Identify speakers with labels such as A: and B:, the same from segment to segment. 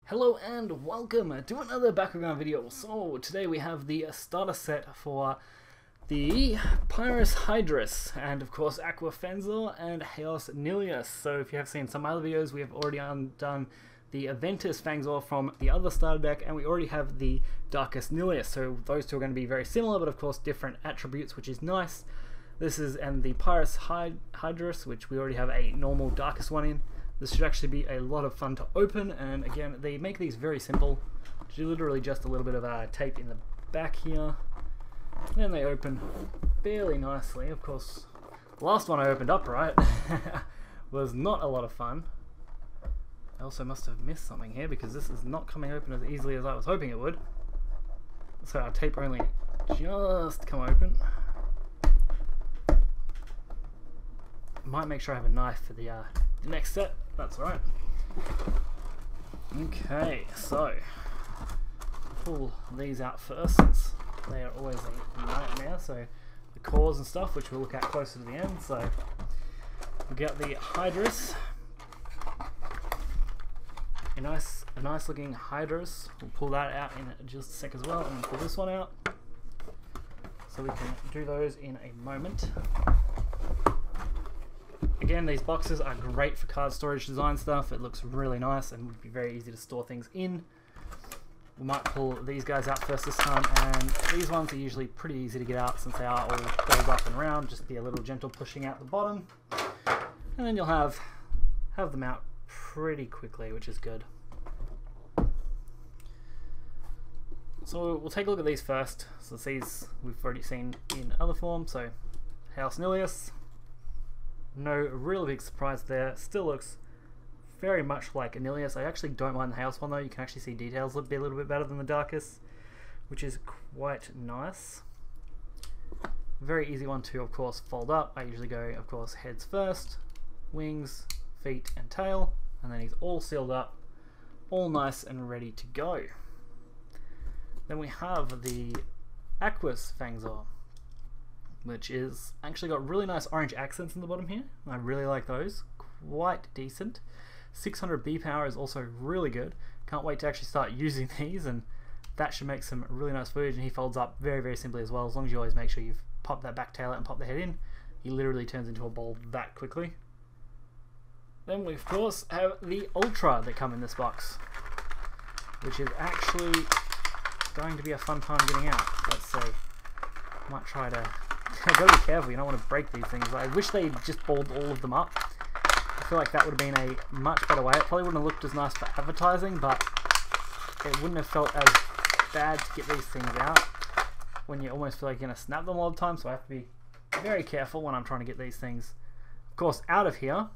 A: Hello and welcome to another Bakugan video. So today we have the starter set for the Pyrus Hydorous and of course Aqua Fenzor and Hydorous. So if you have seen some other videos, we have already done the Aventus Fangzor from the other starter deck, and we already have the Darkest Nilius. So those two are going to be very similar, but of course different attributes, which is nice. This is and the Pyrus Hydorous, which we already have a normal Darkest one in. This should actually be a lot of fun to open, and again, they make these very simple. Literally just a little bit of tape in the back here. Then they open fairly nicely. Of course, the last one I opened up right was not a lot of fun. I also must have missed something here because this is not coming open as easily as I was hoping it would. So our tape only just come open. Might make sure I have a knife for the next set. That's alright. Okay, so pull these out first since they are always a nightmare. So the cores and stuff, which we'll look at closer to the end. So we get the Hydorous, a nice looking Hydorous. We'll pull that out in just a sec as well, and pull this one out. So we can do those in a moment. Again, these boxes are great for card storage design stuff. It looks really nice and would be very easy to store things in. We might pull these guys out first this time, and these ones are usually pretty easy to get out since they are all folded up and round. Just be a little gentle pushing out the bottom, and then you'll have them out pretty quickly, which is good. So we'll take a look at these first. So these we've already seen in other forms. So House Nilius. No real big surprise there. Still looks very much like a Nilius. I actually don't mind the House one though. You can actually see details be a little bit better than the Darkest, which is quite nice. Very easy one to, of course, fold up. I usually go, of course, heads first, wings, feet, and tail, and then he's all sealed up, all nice and ready to go. Then we have the Aquas Fangzor, which is actually got really nice orange accents in the bottom here. I really like those. Quite decent. 600 B power is also really good. Can't wait to actually start using these, and that should make some really nice footage. And he folds up very, very simply as well. As long as you always make sure you've popped that back tail out and pop the head in, he literally turns into a ball that quickly. Then we, of course, have the Ultra that come in this box, which is actually going to be a fun time getting out. Let's see. Might try to... Gotta be careful, you don't want to break these things. I wish they just balled all of them up. I feel like that would have been a much better way. It probably wouldn't have looked as nice for advertising, but it wouldn't have felt as bad to get these things out when you almost feel like you're going to snap them all the time. So I have to be very careful when I'm trying to get these things, of course, out of here.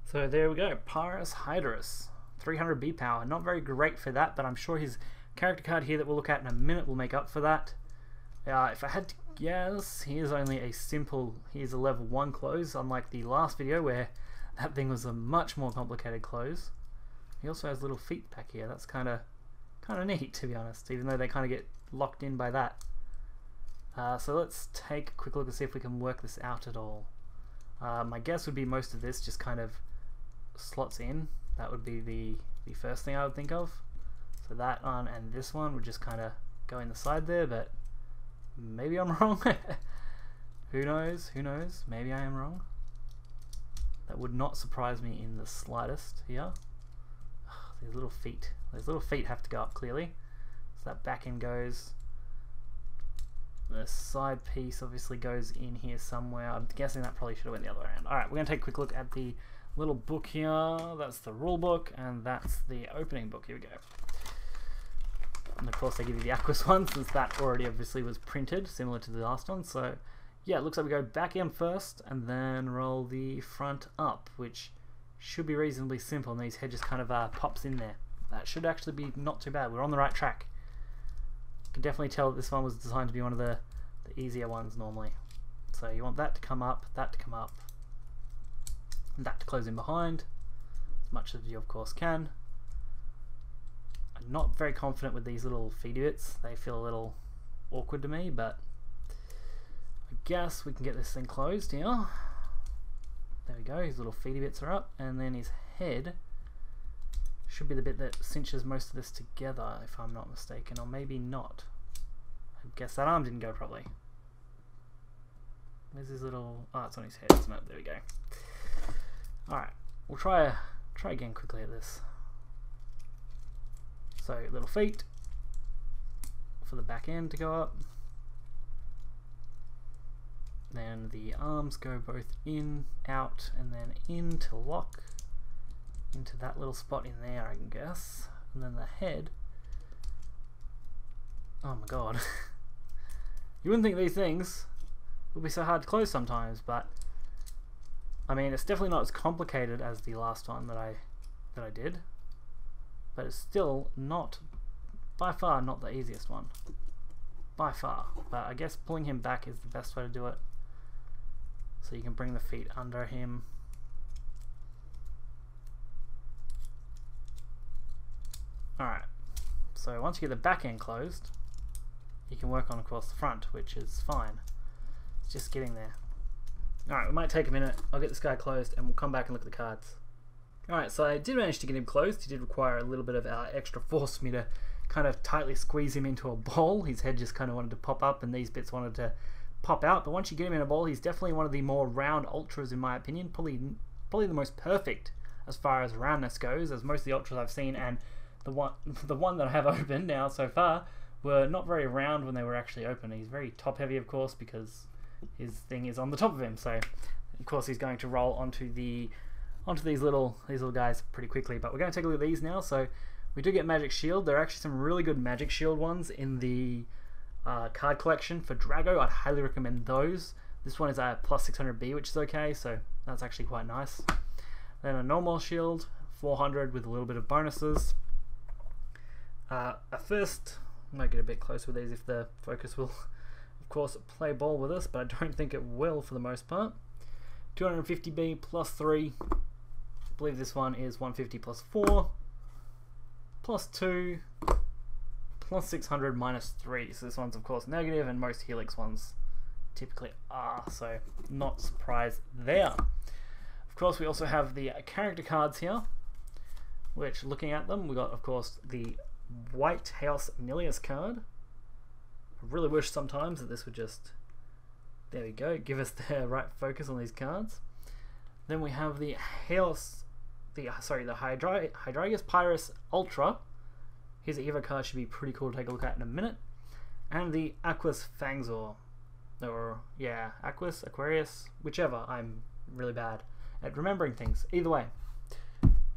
A: So there we go, Pyrus Hydorous, 300 B power. Not very great for that, but I'm sure his character card here that we'll look at in a minute will make up for that. If I had to guess, he is only a level 1 close, unlike the last video where that thing was a much more complicated close. He also has little feet back here. That's kind of neat, to be honest, even though they kind of get locked in by that. So let's take a quick look and see if we can work this out at all. My guess would be most of this just kind of slots in. That would be the first thing I would think of. So that one and this one would just kind of go in the side there, but maybe I'm wrong. Who knows? Who knows? Maybe I am wrong. That would not surprise me in the slightest here. These little feet. Those little feet have to go up clearly. So that back end goes. The side piece obviously goes in here somewhere. I'm guessing that probably should have went the other way around. Alright, we're going to take a quick look at the little book here. That's the rule book, and that's the opening book. Here we go. And of course they give you the Aquas one, since that already obviously was printed, similar to the last one. So yeah, it looks like we go back in first, and then roll the front up, which should be reasonably simple, and his head just kind of pops in there. That should actually be not too bad. We're on the right track. You can definitely tell that this one was designed to be one of the easier ones normally. So you want that to come up, that to come up, and that to close in behind, as much as you of course can. I'm not very confident with these little feedy bits. They feel a little awkward to me, but I guess we can get this thing closed here. There we go, his little feedy bits are up, and then his head should be the bit that cinches most of this together, if I'm not mistaken, or maybe not. I guess that arm didn't go properly. Where's his little... oh, it's on his head, isn't it? There we go. Alright, we'll try again quickly at this. So, little feet for the back end to go up. Then the arms go both in, out, and then in to lock into that little spot in there, I can guess. And then the head. Oh my god. You wouldn't think these things would be so hard to close sometimes, but I mean, it's definitely not as complicated as the last one that I did, but it's still not, by far, not the easiest one. By far. But I guess pulling him back is the best way to do it. So you can bring the feet under him. Alright, so once you get the back end closed, you can work on, of course, the front, which is fine. It's just getting there. Alright, we might take a minute. I'll get this guy closed and we'll come back and look at the cards. Alright, so I did manage to get him closed. He did require a little bit of extra force for me to kind of tightly squeeze him into a ball. His head just kind of wanted to pop up and these bits wanted to pop out. But once you get him in a ball, he's definitely one of the more round ultras in my opinion. Probably the most perfect as far as roundness goes, as most of the ultras I've seen, and the one that I have opened now so far were not very round when they were actually open. He's very top heavy, of course, because his thing is on the top of him. So of course he's going to roll onto these little guys pretty quickly. But we're going to take a look at these now. So we do get Magic Shield. There are actually some really good Magic Shield ones in the card collection for Drago. I'd highly recommend those. This one is a plus 600B, which is okay, so that's actually quite nice. Then a normal shield, 400 with a little bit of bonuses. First, I might get a bit closer with these if the focus will, of course, play ball with us, but I don't think it will for the most part. 250B plus 3. I believe this one is 150 plus 4. Plus 2. Plus 600 minus 3. So this one's, of course, negative, and most Helix ones typically are, so not surprised there. Of course, we also have the character cards here, which, looking at them, we got, of course, the White House Nilius card. I really wish sometimes that this would just, there we go, give us the right focus on these cards. Then we have the Hydorous Pyrus Ultra. His Evo card should be pretty cool to take a look at in a minute. And the Aquas Fangzor. Or, yeah, Aquarius, whichever. I'm really bad at remembering things. Either way,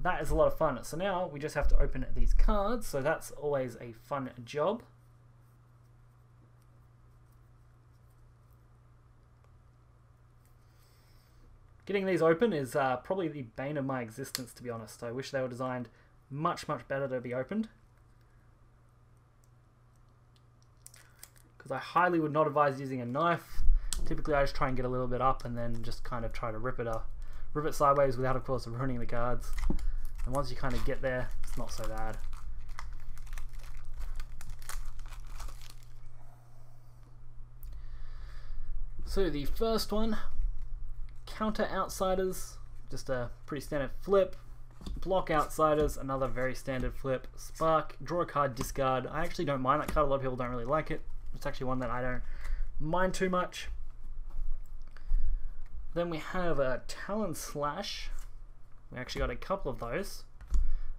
A: that is a lot of fun. So now we just have to open these cards, so that's always a fun job. Getting these open is probably the bane of my existence, to be honest. I wish they were designed much better to be opened, because I highly would not advise using a knife. Typically I just try and get a little bit up and then just kind of try to rip it sideways without, of course, ruining the cards. And once you kind of get there, it's not so bad. So the first one, Counter Outsiders, just a pretty standard flip. Block Outsiders, another very standard flip. Spark, draw a card, discard. I actually don't mind that card. A lot of people don't really like it. It's actually one that I don't mind too much. Then we have a Talon Slash. We actually got a couple of those.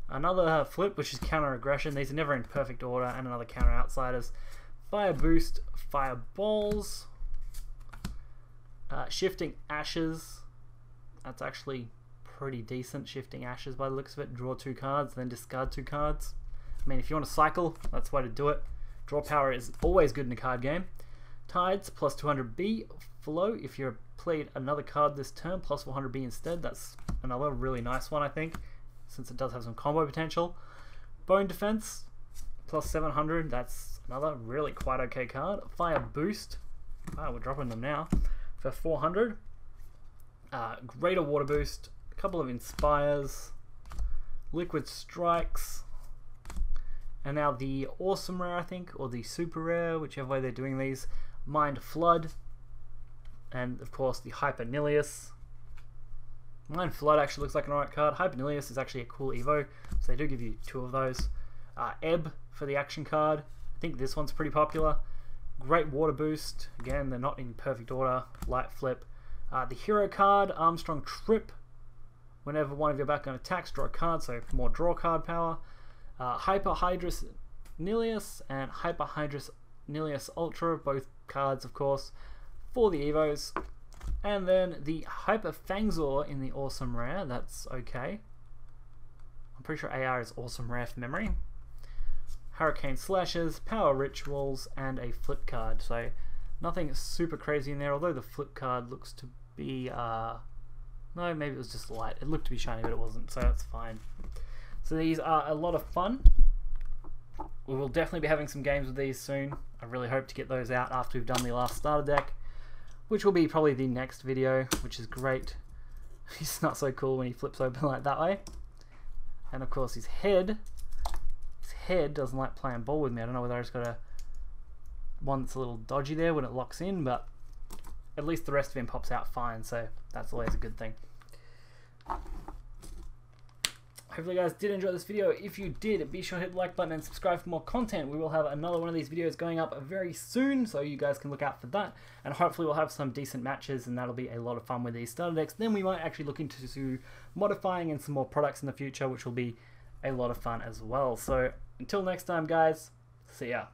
A: Another flip, which is Counter Aggression. These are never in perfect order. And another Counter Outsiders. Fire Boost, Fireballs. Shifting Ashes. That's actually pretty decent. Shifting Ashes by the looks of it. Draw 2 cards, then discard 2 cards. I mean, if you want to cycle, that's the way to do it. Draw power is always good in a card game. Tides, plus 200B. Flow, if you're played another card this turn, plus 400B instead. That's another really nice one, I think, since it does have some combo potential. Bone Defense, plus 700. That's another really quite okay card. Fire Boost. Wow, we're dropping them now. For 400. Greater Water Boost. A couple of Inspires. Liquid Strikes. And now the Awesome Rare, I think, or the Super Rare, whichever way they're doing these. Mind Flood. And, of course, the Hyper Nilius. Mine Flood actually looks like an alright card. Hypernilius is actually a cool Evo, so they do give you 2 of those. Ebb for the action card. I think this one's pretty popular. Great water boost. Again, they're not in perfect order. Light flip. The hero card, Armstrong Trip. Whenever one of your background attacks, draw a card, so more draw card power. Hydorous Nilius and Hydorous Nilius Ultra, both cards, of course, for the Evos. And then the Hyper Fangzor in the Awesome Rare. That's okay. I'm pretty sure AR is Awesome Rare from memory. Hurricane Slashes, Power Rituals, and a flip card. So nothing super crazy in there, although the flip card looks to be... no, maybe it was just light. It looked to be shiny, but it wasn't, so that's fine. So these are a lot of fun. We will definitely be having some games with these soon. I really hope to get those out after we've done the last starter deck, which will be probably the next video, which is great. He's not so cool when he flips open like that way. And of course his head doesn't like playing ball with me. I don't know whether I just got one that's a little dodgy there when it locks in, but at least the rest of him pops out fine, so that's always a good thing. Hopefully you guys did enjoy this video. If you did, be sure to hit the like button and subscribe for more content. We will have another one of these videos going up very soon, so you guys can look out for that. And hopefully we'll have some decent matches, and that'll be a lot of fun with these starter decks. Then we might actually look into modifying and some more products in the future, which will be a lot of fun as well. So until next time, guys, see ya.